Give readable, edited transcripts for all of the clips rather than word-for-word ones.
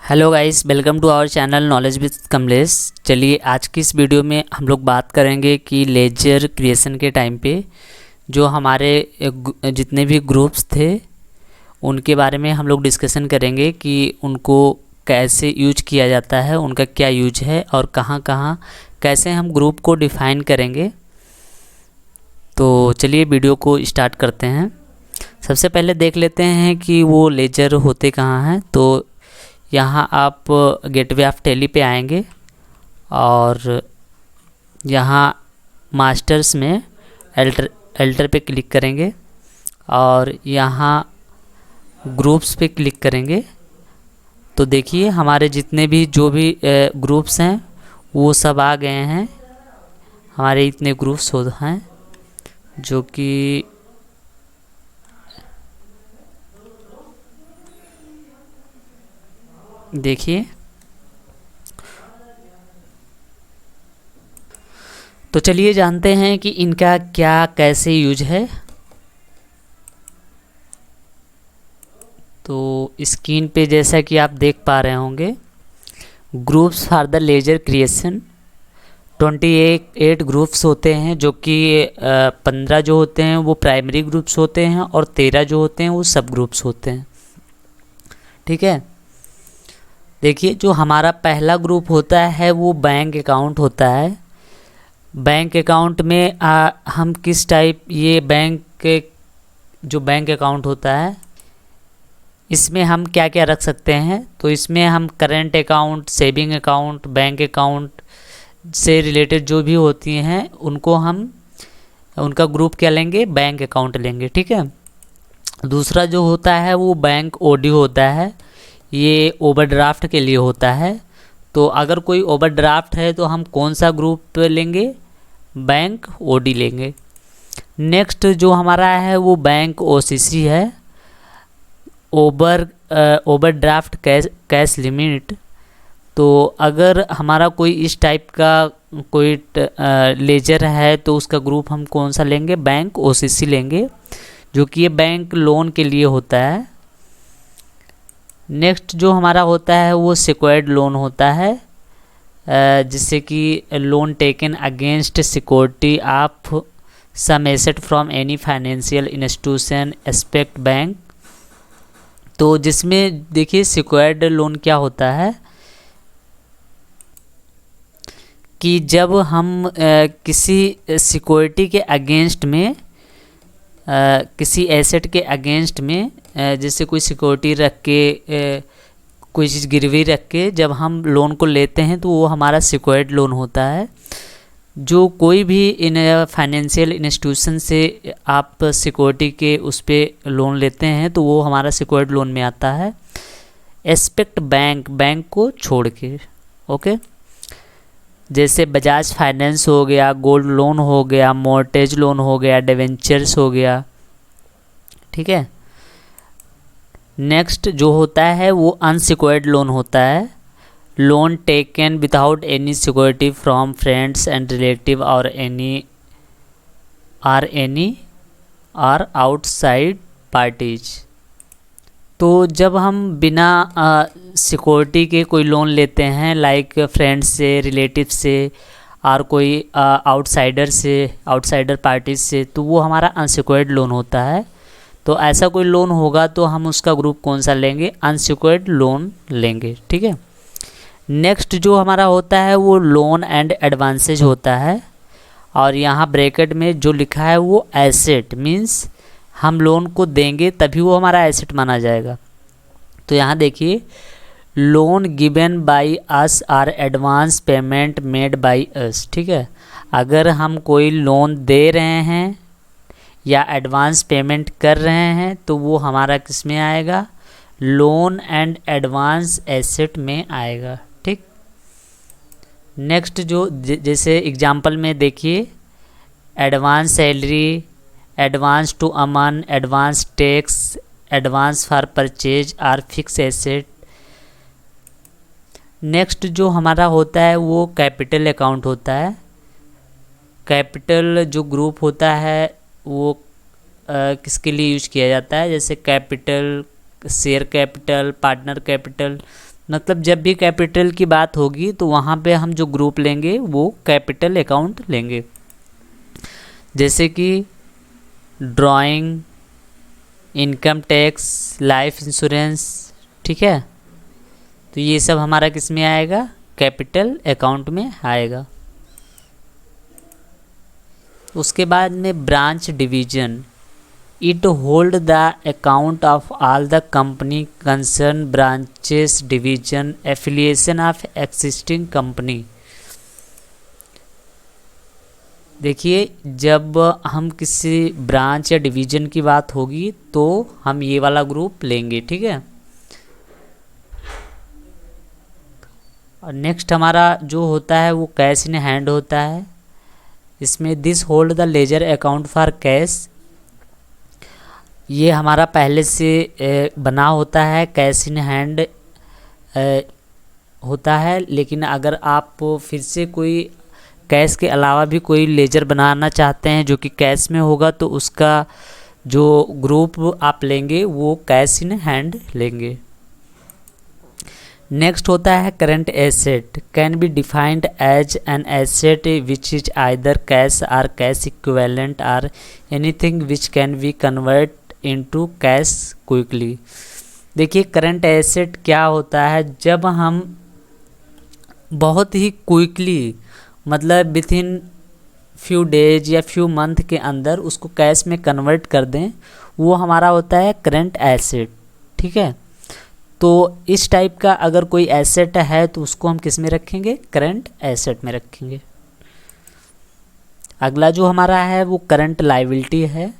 Hello guys, welcome to our channel knowledge with Kamlesh. चलिए आज की इस वीडियो में हम लोग बात करेंगे कि लेजर क्रिएशन के टाइम पे जो हमारे जितने भी ग्रुप्स थे उनके बारे में हम लोग डिस्कशन करेंगे कि उनको कैसे यूज किया जाता है, उनका क्या यूज है और कहाँ कहाँ कैसे हम ग्रुप को डिफ़ाइन करेंगे। तो चलिए वीडियो को स्टार्ट करते हैं। सबसे पहले देख लेते हैं कि वो लेजर होते कहाँ हैं। तो यहाँ आप गेटवे ऑफ टैली पे आएंगे और यहाँ मास्टर्स में एल्टर पे क्लिक करेंगे और यहाँ ग्रुप्स पे क्लिक करेंगे। तो देखिए हमारे जितने भी जो भी ग्रुप्स हैं वो सब आ गए हैं। हमारे इतने ग्रुप्स हैं जो कि देखिए। तो चलिए जानते हैं कि इनका क्या कैसे यूज है। तो स्क्रीन पे जैसा कि आप देख पा रहे होंगे, groups for the laser creation 28 groups होते हैं, जो कि 15 जो होते हैं वो प्राइमरी ग्रुप्स होते हैं और 13 जो होते हैं वो सब ग्रुप्स होते हैं। ठीक है, देखिए जो हमारा पहला ग्रुप होता है वो बैंक अकाउंट होता है। बैंक अकाउंट में हम किस टाइप, ये जो बैंक अकाउंट होता है इसमें हम क्या क्या रख सकते हैं। तो इसमें हम current account, saving account, bank account से रिलेटेड जो भी होती हैं उनको हम उनका ग्रुप क्या लेंगे, बैंक अकाउंट लेंगे। ठीक है, दूसरा जो होता है वो बैंक ओडी होता है। ये ओवरड्राफ्ट के लिए होता है। तो अगर कोई ओवरड्राफ्ट है तो हम कौन सा ग्रुप लेंगे, बैंक ओडी लेंगे। नेक्स्ट जो हमारा है वो बैंक ओसीसी है, ओवरड्राफ्ट कैश लिमिट। तो अगर हमारा कोई इस टाइप का कोई लेजर है तो उसका ग्रुप हम कौन सा लेंगे, बैंक ओसीसी लेंगे, जो कि ये बैंक लोन के लिए होता है। नेक्स्ट जो हमारा होता है वो सिक्योर्ड लोन होता है, जिससे कि loan taken against security of some asset from any financial institution except bank. तो जिसमें देखिए सिक्योर्ड लोन क्या होता है कि जब हम किसी सिक्योरिटी के अगेंस्ट में, किसी एसेट के अगेंस्ट में, जैसे कोई सिक्योरिटी रख के, कोई चीज़ गिरवी रख के जब हम लोन को लेते हैं तो वो हमारा सिक्योर्ड लोन होता है। जो कोई भी इन फाइनेंशियल इंस्टीट्यूशन से आप सिक्योरिटी के उस पर लोन लेते हैं तो वो हमारा सिक्योर्ड लोन में आता है, एक्सेप्ट बैंक, बैंक को छोड़ के। ओके, जैसे बजाज फाइनेंस हो गया, गोल्ड लोन हो गया, मॉर्टगेज लोन हो गया, डिवेंचर्स हो गया। ठीक है, नेक्स्ट जो होता है वो अनसिक्योर्ड लोन होता है, loan taken without any security from friends and relative और एनी आउटसाइड पार्टीज। तो जब हम बिना सिक्योरिटी के कोई लोन लेते हैं, लाइक फ्रेंड्स से, रिलेटिव से और कोई आउटसाइडर पार्टीज से, तो वो हमारा अनसिक्योर्ड लोन होता है। तो ऐसा कोई लोन होगा तो हम उसका ग्रुप कौन सा लेंगे, अनसिक्योर्ड लोन लेंगे। ठीक है, नेक्स्ट जो हमारा होता है वो लोन एंड एडवांसेज होता है, और यहाँ ब्रैकेट में जो लिखा है वो एसेट, मीन्स हम लोन को देंगे तभी वो हमारा एसेट माना जाएगा। तो यहाँ देखिए, loan given by us are advance payment made by us. ठीक है, अगर हम कोई लोन दे रहे हैं या एडवांस पेमेंट कर रहे हैं तो वो हमारा किस में आएगा, लोन एंड एडवांस एसेट में आएगा। ठीक, नेक्स्ट जो जैसे एग्जांपल में देखिए, advance salary, advance to Aman, advance tax, advance for purchase are fix asset. Next जो हमारा होता है वो कैपिटल अकाउंट होता है। कैपिटल जो ग्रुप होता है वो किसके लिए यूज किया जाता है, जैसे capital, share capital, partner capital. मतलब जब भी कैपिटल की बात होगी तो वहाँ पे हम जो ग्रुप लेंगे वो कैपिटल अकाउंट लेंगे, जैसे कि drawing, income tax, life insurance. ठीक है, तो ये सब हमारा किस में आएगा, कैपिटल अकाउंट में आएगा। उसके बाद में branch division, it hold the account of all the company concern, branches, division, affiliation of existing company. देखिए, जब हम किसी ब्रांच या डिवीजन की बात होगी तो हम ये वाला ग्रुप लेंगे। ठीक है, और नेक्स्ट हमारा जो होता है वो कैश इन हैंड होता है। इसमें this hold the ledger account for cash, ये हमारा पहले से बना होता है, कैश इन हैंड होता है। लेकिन अगर आप फिर से कोई कैश के अलावा भी कोई लेजर बनाना चाहते हैं जो कि कैश में होगा, तो उसका जो ग्रुप आप लेंगे वो कैश इन हैंड लेंगे। नेक्स्ट होता है current asset, can be defined as an asset which is either cash और कैश इक्विवेलेंट और anything which can be convert into cash quickly. देखिए, करंट एसेट क्या होता है, जब हम बहुत ही क्विकली, मतलब विथ इन फ्यू डेज या फ्यू मंथ के अंदर उसको कैश में कन्वर्ट कर दें, वो हमारा होता है करंट एसेट। ठीक है, तो इस टाइप का अगर कोई एसेट है तो उसको हम किस में रखेंगे, करंट एसेट में रखेंगे। अगला जो हमारा है वो करंट लायबिलिटी है।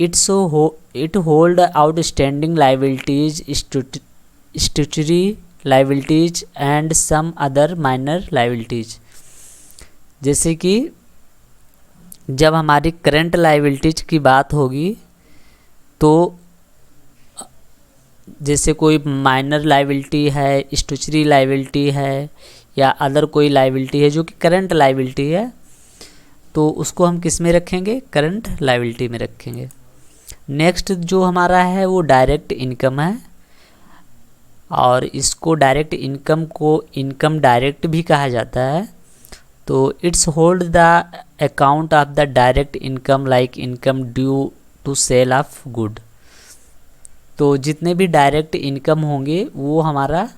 It hold outstanding liabilities, statutory liabilities and some other minor liabilities. जैसे कि जब हमारी करंट लायबिलिटीज की बात होगी तो जैसे कोई माइनर लायबिलिटी है, स्टैट्यूटरी लायबिलिटी है या अदर कोई लायबिलिटी है जो कि करंट लायबिलिटी है, तो उसको हम किस में रखेंगे, करंट लायबिलिटी में रखेंगे। नेक्स्ट जो हमारा है वो डायरेक्ट इनकम है, और इसको डायरेक्ट इनकम को इनकम डायरेक्ट भी कहा जाता है। तो it's hold the account of the direct income like income due to sale of good. तो जितने भी डायरेक्ट इनकम होंगे वो हमारा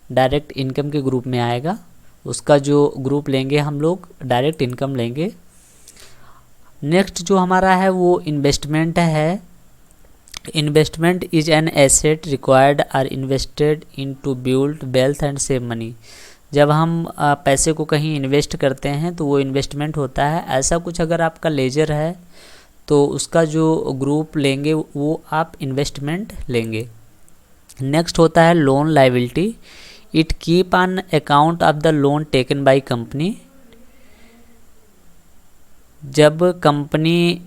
डायरेक्ट इनकम के ग्रुप में आएगा, उसका जो ग्रुप लेंगे हम लोग डायरेक्ट इनकम लेंगे। नेक्स्ट जो हमारा है वो इन्वेस्टमेंट है। Investment is an asset required are invested in to build wealth and save money. जब हम पैसे को कहीं इन्वेस्ट करते हैं तो वो इन्वेस्टमेंट होता है। ऐसा कुछ अगर आपका लेजर है तो उसका जो ग्रुप लेंगे वो आप इन्वेस्टमेंट लेंगे। नेक्स्ट होता है loan liability. It keep on account of the loan taken by company. जब कंपनी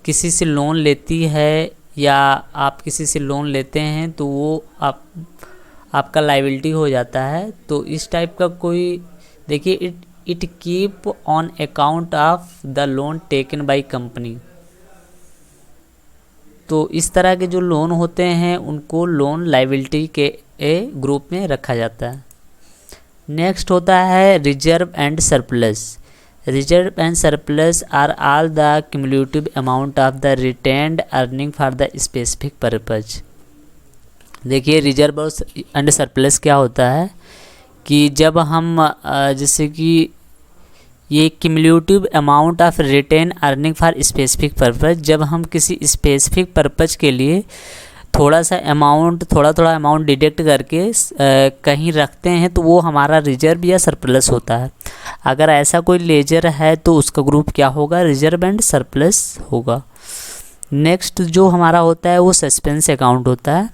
किसी से लोन लेती है या आप किसी से लोन लेते हैं तो वो आपका लायबिलिटी हो जाता है। तो इस टाइप का कोई, देखिए, it keep on account of the loan taken by company. तो इस तरह के जो लोन होते हैं उनको लोन लायबिलिटी के ग्रुप में रखा जाता है। नेक्स्ट होता है reserve and surplus. Reserve and surplus are all the cumulative amount of the retained earning for the specific purpose. देखिए, रिजर्व एंड सरप्लस क्या होता है कि जब हम जैसे कि ये cumulative amount of retain earning for specific purpose, जब हम किसी स्पेसिफिक पर्पज के लिए थोड़ा थोड़ा अमाउंट डिडक्ट करके कहीं रखते हैं तो वो हमारा रिजर्व या सरप्लस होता है। अगर ऐसा कोई लेजर है तो उसका ग्रुप क्या होगा, रिजर्व एंड सरप्लस होगा। नेक्स्ट जो हमारा होता है वो सस्पेंस अकाउंट होता है।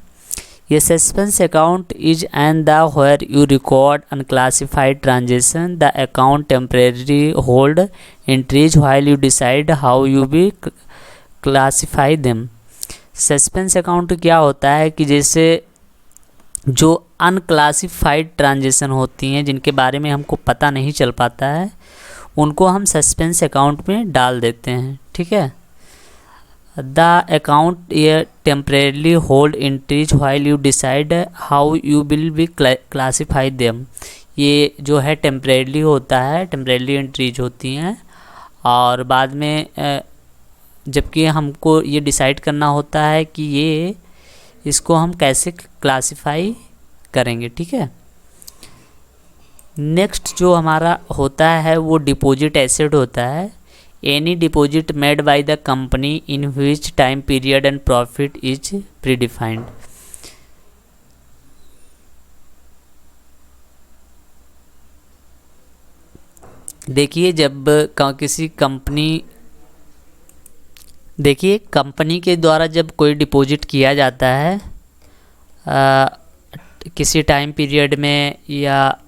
ये suspense account is and the where you record unclassified transaction. The account temporary hold entries while you decide how you be classify them. Suspense account क्या होता है कि जैसे जो अनक्लासिफाइड ट्रांजेक्शन होती हैं जिनके बारे में हमको पता नहीं चल पाता है उनको हम सस्पेंस अकाउंट में डाल देते हैं। ठीक है, द अकाउंट ये temporarily hold entries while you decide how you will be classify them. ये जो है टेम्परेली होता है, टेम्परेली एंट्रीज होती हैं, और बाद में जबकि हमको ये डिसाइड करना होता है कि ये इसको हम कैसे क्लासीफाई करेंगे। ठीक है, नेक्स्ट जो हमारा होता है वो डिपॉजिट एसेट होता है। Any deposit made by the company in which time period and profit is predefined. देखिए, जब किसी कंपनी के द्वारा जब कोई डिपॉजिट किया जाता है किसी टाइम पीरियड में या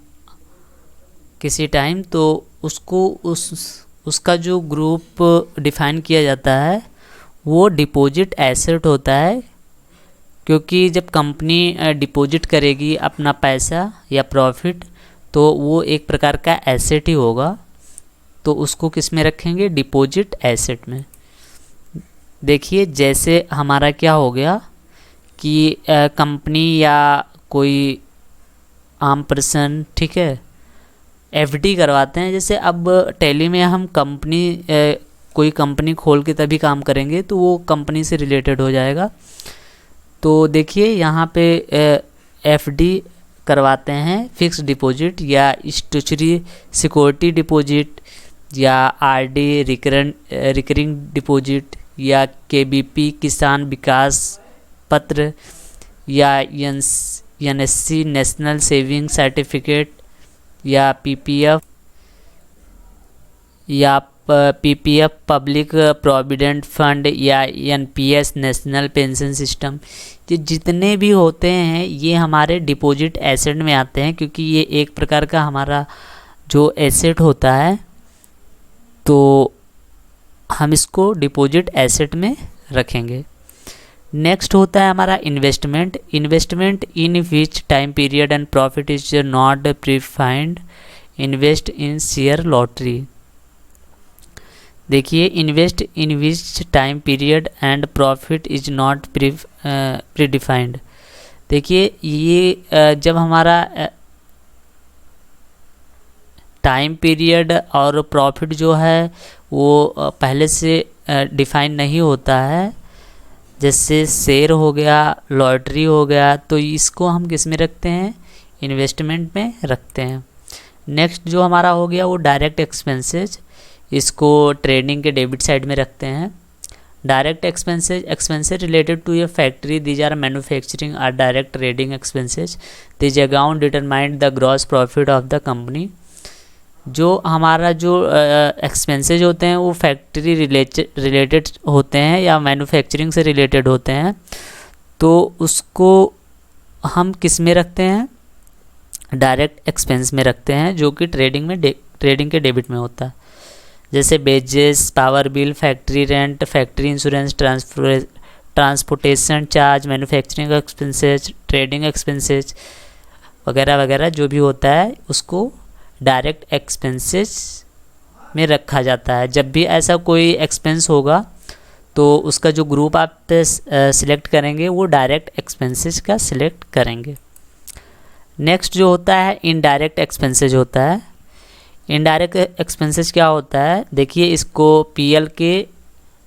किसी टाइम, तो उसको उसका जो ग्रुप डिफाइन किया जाता है वो डिपॉजिट एसेट होता है, क्योंकि जब कंपनी डिपॉजिट करेगी अपना पैसा या प्रॉफिट तो वो एक प्रकार का एसेट ही होगा, तो उसको किस में रखेंगे? डिपॉजिट एसेट में। देखिए, जैसे हमारा क्या हो गया कि कंपनी या कोई आम पर्सन, ठीक है, एफडी करवाते हैं। जैसे अब टैली में हम कोई कंपनी खोल के तभी काम करेंगे तो वो कंपनी से रिलेटेड हो जाएगा। तो देखिए यहाँ पे एफडी करवाते हैं, फिक्स डिपॉजिट या स्टैट्यूटरी सिक्योरिटी डिपॉजिट या आरडी रिकरिंग डिपॉजिट या केबीपी किसान विकास पत्र या एनएससी नेशनल सेविंग सर्टिफिकेट या पीपीएफ पब्लिक प्रोविडेंट फंड या एनपीएस नेशनल पेंशन सिस्टम। ये जितने भी होते हैं ये हमारे डिपॉजिट एसेट में आते हैं, क्योंकि ये एक प्रकार का हमारा जो एसेट होता है, तो हम इसको डिपॉजिट एसेट में रखेंगे। नेक्स्ट होता है हमारा investment in which time period and profit is not prefined. Invest in share lottery. देखिए, invest in which time period and profit is not predefined. देखिए, ये जब हमारा टाइम पीरियड और प्रॉफिट जो है वो पहले से डिफाइन नहीं होता है, जैसे शेयर हो गया, लॉटरी हो गया, तो इसको हम किस में रखते हैं? इन्वेस्टमेंट में रखते हैं। नेक्स्ट जो हमारा हो गया वो डायरेक्ट एक्सपेंसेज, इसको ट्रेडिंग के डेबिट साइड में रखते हैं। Direct expenses related to a factory, these are manufacturing are direct trading expenses. This account determined the gross profit of the company. जो हमारा जो एक्सपेंसेज होते हैं वो फैक्ट्री रिलेटेड होते हैं या मैन्युफैक्चरिंग से रिलेटेड होते हैं, तो उसको हम किस में रखते हैं? डायरेक्ट एक्सपेंस में रखते हैं, जो कि ट्रेडिंग के डेबिट में होता है। जैसे badges, power bill, factory rent, factory insurance, transportation charge, manufacturing expenses, trading expenses वगैरह वगैरह जो भी होता है उसको डायरेक्ट एक्सपेंसेस में रखा जाता है। जब भी ऐसा कोई एक्सपेंस होगा तो उसका जो ग्रुप आप सिलेक्ट करेंगे वो डायरेक्ट एक्सपेंसेस का सिलेक्ट करेंगे। नेक्स्ट जो होता है इनडायरेक्ट एक्सपेंसेस होता है। इनडायरेक्ट एक्सपेंसेस क्या होता है? देखिए, इसको पीएल के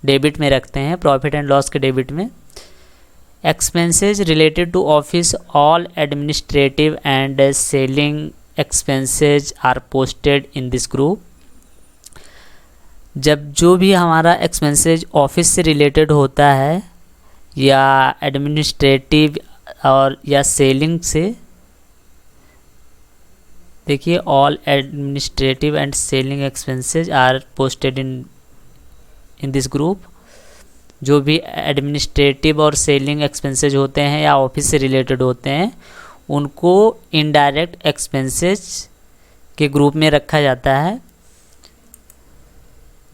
डेबिट में रखते हैं, प्रॉफिट एंड लॉस के डेबिट में। Expenses related to office, all administrative and selling expenses are posted in this group. जब जो भी हमारा एक्सपेंसेज ऑफिस से रिलेटेड होता है या एडमिनिस्ट्रेटिव और या सेलिंग से, देखिए all administrative and selling expenses are posted in this group. जो भी एडमिनिस्ट्रेटिव और सेलिंग एक्सपेंसेज होते हैं या ऑफिस से रिलेटेड होते हैं उनको इनडायरेक्ट एक्सपेंसेस के ग्रुप में रखा जाता है।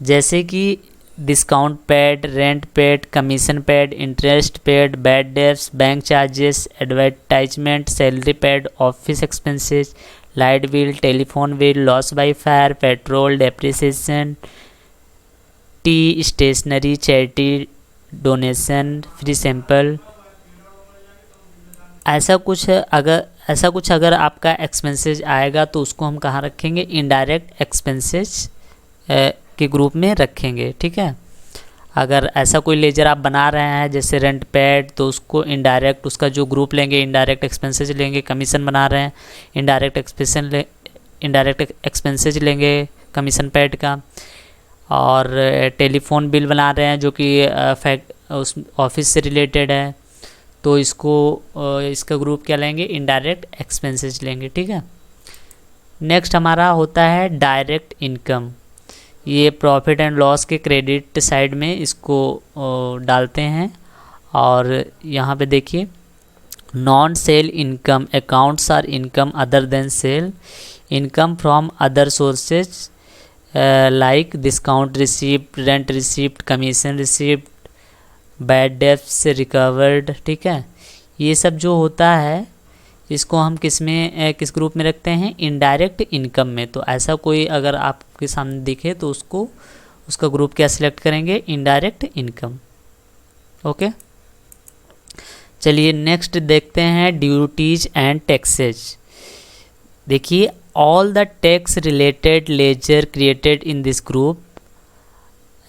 जैसे कि discount paid, rent paid, commission paid, interest paid, bad debts, bank charges, advertisement, salary paid, office expenses, light bill, telephone bill, loss by fire, petrol, depreciation, tea, stationery, charity donation, free sample, ऐसा कुछ अगर आपका expenses आएगा तो उसको हम कहाँ रखेंगे, इनडायरेक्ट एक्सपेंसेस के ग्रुप में रखेंगे। ठीक है, अगर ऐसा कोई लेजर आप बना रहे हैं जैसे रेंट पेड, तो उसको इनडायरेक्ट उसका जो ग्रुप लेंगे इनडायरेक्ट एक्सपेंसेस लेंगे। कमीशन बना रहे हैं, इनडायरेक्ट एक्सपेंसेस लेंगे कमीशन पेड का। और टेलीफोन बिल बना रहे हैं जो कि उस ऑफिस से रिलेटेड है, तो इसका ग्रुप क्या लेंगे, इनडायरेक्ट एक्सपेंसेस लेंगे। ठीक है, नेक्स्ट हमारा होता है डायरेक्ट इनकम। ये प्रॉफिट एंड लॉस के क्रेडिट साइड में इसको डालते हैं। और यहाँ पे देखिए, non sale income accounts are income other than sale, income from other sources like discount receipt, rent receipt, commission receipt, bad debts recovered. ठीक है, ये सब जो होता है इसको हम किस ग्रुप में रखते हैं, इनडायरेक्ट इनकम में। तो ऐसा कोई अगर आपके सामने दिखे तो उसका ग्रुप क्या सिलेक्ट करेंगे, इनडायरेक्ट इनकम। ओके, चलिए नेक्स्ट देखते हैं ड्यूटीज एंड टैक्सेज। देखिए, all the tax related ledger created in this group,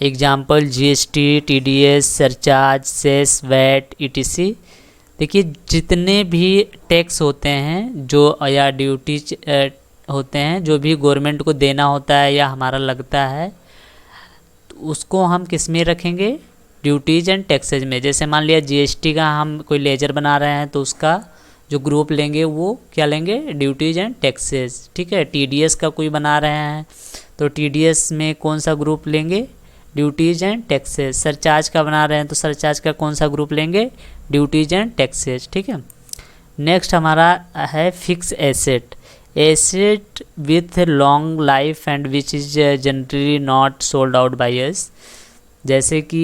example GST, TDS, surcharge, cess, VAT, ETC. देखिए, जितने भी टैक्स होते हैं जो या ड्यूटीज होते हैं जो भी गवर्नमेंट को देना होता है या हमारा लगता है, तो उसको हम किस में रखेंगे, ड्यूटीज एंड टैक्सेज में। जैसे मान लिया जीएसटी का हम कोई लेजर बना रहे हैं तो उसका जो ग्रुप लेंगे वो क्या लेंगे, ड्यूटीज एंड टैक्सेज। ठीक है, टीडीएस का कोई बना रहे हैं तो टीडीएस में कौन सा ग्रुप लेंगे, ड्यूटीज एंड टैक्सेज। सरचार्ज का बना रहे हैं तो सरचार्ज का कौन सा ग्रुप लेंगे, ड्यूटीज एंड टैक्सेज। ठीक है, नेक्स्ट हमारा है fix asset, asset with long life and which is generally not sold out by us. जैसे कि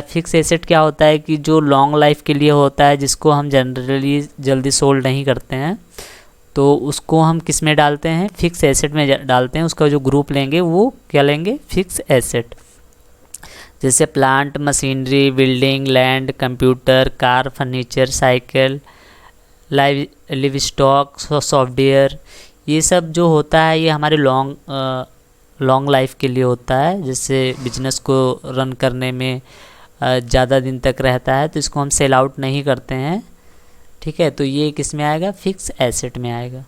फिक्स एसेट क्या होता है कि जो लॉन्ग लाइफ के लिए होता है, जिसको हम जनरली जल्दी सोल्ड नहीं करते हैं, तो उसको हम किस में डालते हैं, फिक्स एसेट में डालते हैं। उसका जो ग्रुप लेंगे वो क्या लेंगे, फिक्स एसेट। जैसे plant, machinery, building, land, computer, car, furniture, cycle, live stock, software, ये सब जो होता है ये हमारे लॉन्ग लाइफ के लिए होता है। जैसे बिजनेस को रन करने में ज़्यादा दिन तक रहता है तो इसको हम सेल आउट नहीं करते हैं। ठीक है, तो ये किस में आएगा, फिक्स एसेट में आएगा।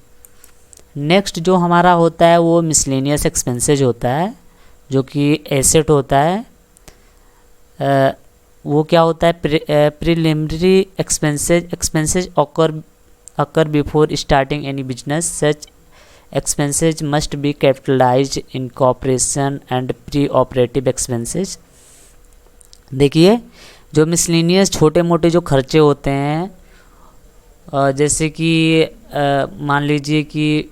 नेक्स्ट जो हमारा होता है वो मिसलेनियस एक्सपेंसेज होता है, जो कि एसेट होता है। वो क्या होता है, preliminary expenses occur before starting any business. Such expenses must be capitalized in corporation and pre-operative expenses. देखिए, जो मिसलेनियस छोटे मोटे जो खर्चे होते हैं, जैसे कि मान लीजिए कि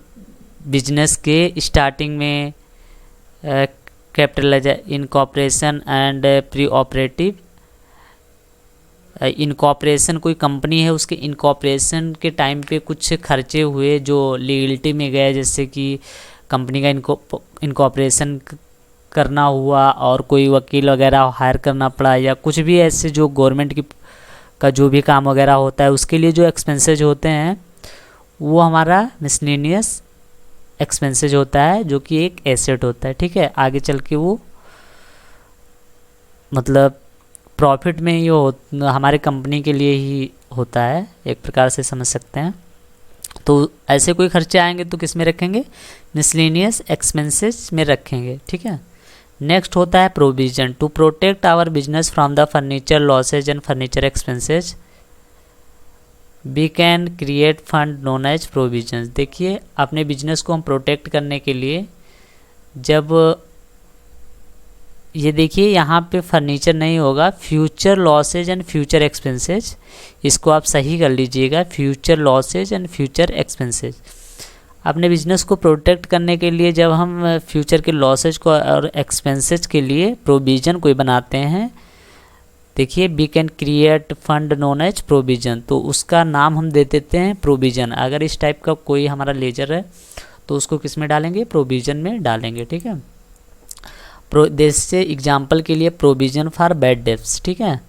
बिजनेस के स्टार्टिंग में capitalize incorporation and pre operative. Incorporation कोई कंपनी है, उसके इनकॉर्पोरेशन के टाइम पे कुछ खर्चे हुए जो लीगलिटी में गए, जैसे कि कंपनी का इनकॉर्पोरेशन करना हुआ और कोई वकील वगैरह हायर करना पड़ा, या कुछ भी ऐसे जो गवर्नमेंट की का जो भी काम वगैरह होता है उसके लिए जो एक्सपेंसेज होते हैं वो हमारा मिसलेनियस एक्सपेंसेज होता है, जो कि एक एसेट होता है। ठीक है, आगे चल के वो मतलब प्रॉफिट में ये हमारे कंपनी के लिए ही होता है, एक प्रकार से समझ सकते हैं। तो ऐसे कोई खर्चे आएंगे तो किस में रखेंगे, मिसलेनियस एक्सपेंसेस में रखेंगे। ठीक है, नेक्स्ट होता है provision. To protect our business from the furniture losses and furniture expenses we can create fund known as provision. देखिए, अपने बिजनेस को हम प्रोटेक्ट करने के लिए, जब ये देखिए यहाँ पे फर्नीचर नहीं होगा, future losses and future expenses, इसको आप सही कर लीजिएगा, future losses and future expenses. अपने बिजनेस को प्रोटेक्ट करने के लिए जब हम फ्यूचर के लॉसेज को और एक्सपेंसेज के लिए प्रोविज़न कोई बनाते हैं, देखिए we can create fund known as provision, तो उसका नाम हम दे देते हैं प्रोविज़न। अगर इस टाइप का कोई हमारा लेजर है तो उसको किस में डालेंगे, प्रोविज़न में डालेंगे। ठीक है, जैसे एग्जाम्पल के लिए प्रोविज़न फॉर बैड डेब्ट्स। ठीक है,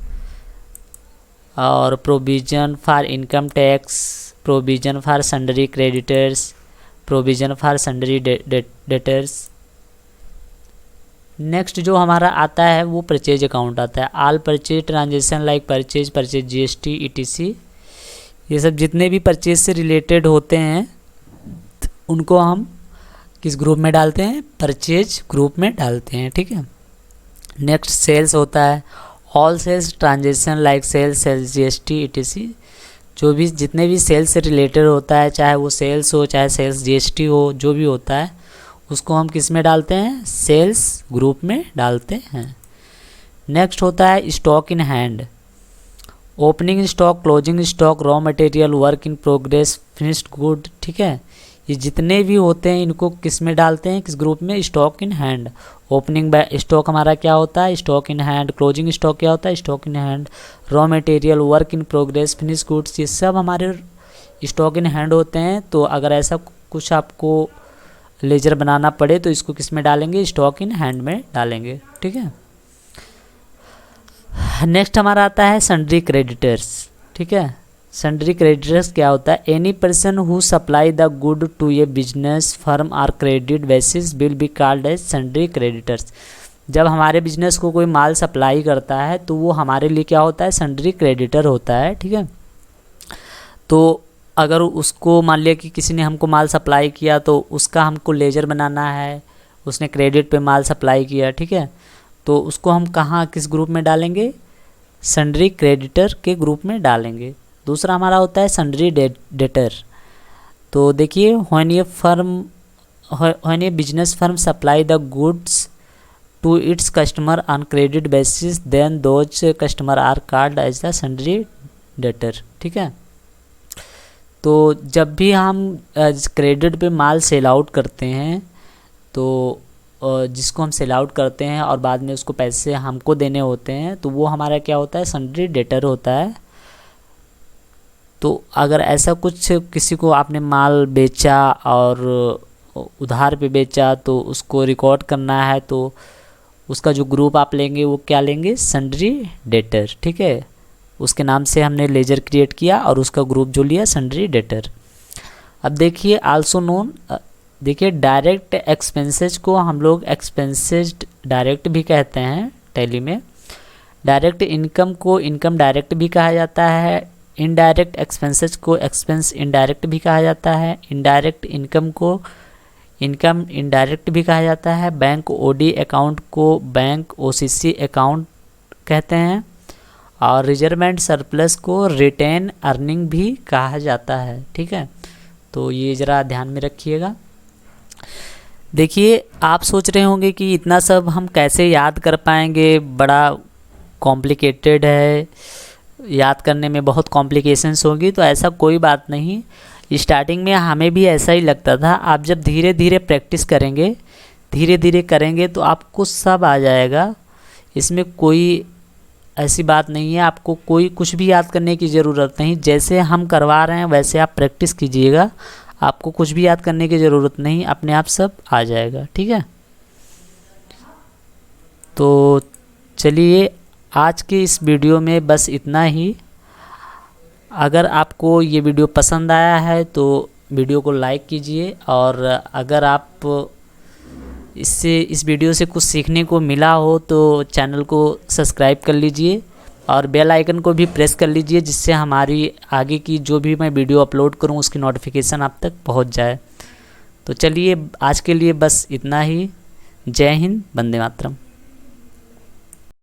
और provision for income tax, provision for sundry creditors, provision for sundry debtors. Next जो हमारा आता है वो परचेज अकाउंट आता है। All purchase transaction like purchase, purchase GST etc, ये सब जितने भी परचेज से रिलेटेड होते हैं उनको हम किस ग्रुप में डालते हैं? परचेज ग्रुप में डालते हैं, ठीक है। नेक्स्ट सेल्स होता है। All sales transaction like sales, sales GST etc, जो भी जितने भी सेल्स से रिलेटेड होता है, चाहे वो सेल्स हो चाहे सेल्स जीएसटी हो, जो भी होता है उसको हम किस में डालते हैं? सेल्स ग्रुप में डालते हैं। नेक्स्ट होता है stock in hand. Opening stock, closing stock, raw material, work in progress, finished good, ठीक है। ये जितने भी होते हैं इनको किस में डालते हैं? किस ग्रुप में? Stock in hand. Opening stock हमारा क्या होता है? Stock in hand. Closing stock क्या होता है? Stock in hand. Raw material, work in progress, finish goods, ये सब हमारे स्टॉक इन हैंड होते हैं। तो अगर ऐसा कुछ आपको लेजर बनाना पड़े तो इसको किस में डालेंगे? स्टॉक इन हैंड में डालेंगे, ठीक है। नेक्स्ट हमारा आता है सन्ड्री क्रेडिटर्स, ठीक है। सन्ड्री क्रेडिटर्स क्या होता है? Any person who supply the good to a business firm are credit basis will be called as sundry creditors. जब हमारे बिजनेस को कोई माल सप्लाई करता है तो वो हमारे लिए क्या होता है? सन्ड्री क्रेडिटर होता है, ठीक है। तो अगर उसको मान लिया कि किसी ने हमको माल सप्लाई किया तो उसका हमको लेजर बनाना है, उसने क्रेडिट पे माल सप्लाई किया, ठीक है। तो उसको हम कहाँ किस ग्रुप में डालेंगे? सन्ड्री क्रेडिटर के ग्रुप में डालेंगे। दूसरा हमारा होता है सन्ड्री डेटर। तो देखिए when a business firm supply the goods to its customer on credit basis then those customer are called as the sundry debtor, ठीक है। तो जब भी हम क्रेडिट पे माल सेल आउट करते हैं तो जिसको हम सेल आउट करते हैं और बाद में उसको पैसे हमको देने होते हैं तो वो हमारा क्या होता है? सन्ड्री डेटर होता है। तो अगर ऐसा कुछ किसी को आपने माल बेचा और उधार पे बेचा तो उसको रिकॉर्ड करना है, तो उसका जो ग्रुप आप लेंगे वो क्या लेंगे? सन्ड्री डेटर, ठीक है। उसके नाम से हमने लेजर क्रिएट किया और उसका ग्रुप जो लिया सन्ड्री डेटर। अब देखिए आल्सो नोन, देखिए डायरेक्ट एक्सपेंसेस को हम लोग एक्सपेंसेस डायरेक्ट भी कहते हैं टैली में। डायरेक्ट इनकम को इनकम डायरेक्ट भी कहा जाता है। इनडायरेक्ट एक्सपेंसेस को एक्सपेंस इनडायरेक्ट भी कहा जाता है। इनडायरेक्ट इनकम को इनकम इनडायरेक्ट भी कहा जाता है। बैंक ओडी अकाउंट को बैंक ओसीसी अकाउंट कहते हैं। और रिजर्व एंड सरप्लस को रिटेन अर्निंग भी कहा जाता है, ठीक है। तो ये ज़रा ध्यान में रखिएगा। देखिए आप सोच रहे होंगे कि इतना सब हम कैसे याद कर पाएंगे, बड़ा कॉम्प्लिकेटेड है, याद करने में बहुत कॉम्प्लिकेशंस होगी। तो ऐसा कोई बात नहीं। स्टार्टिंग में हमें भी ऐसा ही लगता था। आप जब धीरे धीरे प्रैक्टिस करेंगे, धीरे धीरे करेंगे तो आपको सब आ जाएगा। इसमें कोई ऐसी बात नहीं है, आपको कोई कुछ भी याद करने की ज़रूरत नहीं। जैसे हम करवा रहे हैं वैसे आप प्रैक्टिस कीजिएगा, आपको कुछ भी याद करने की ज़रूरत नहीं, अपने आप सब आ जाएगा, ठीक है। तो चलिए आज के इस वीडियो में बस इतना ही। अगर आपको ये वीडियो पसंद आया है तो वीडियो को लाइक कीजिए, और अगर आप इस वीडियो से कुछ सीखने को मिला हो तो चैनल को सब्सक्राइब कर लीजिए और बेल आइकन को भी प्रेस कर लीजिए, जिससे हमारी आगे की जो भी मैं वीडियो अपलोड करूं उसकी नोटिफिकेशन आप तक पहुंच जाए। तो चलिए आज के लिए बस इतना ही। जय हिंद, वंदे मातरम।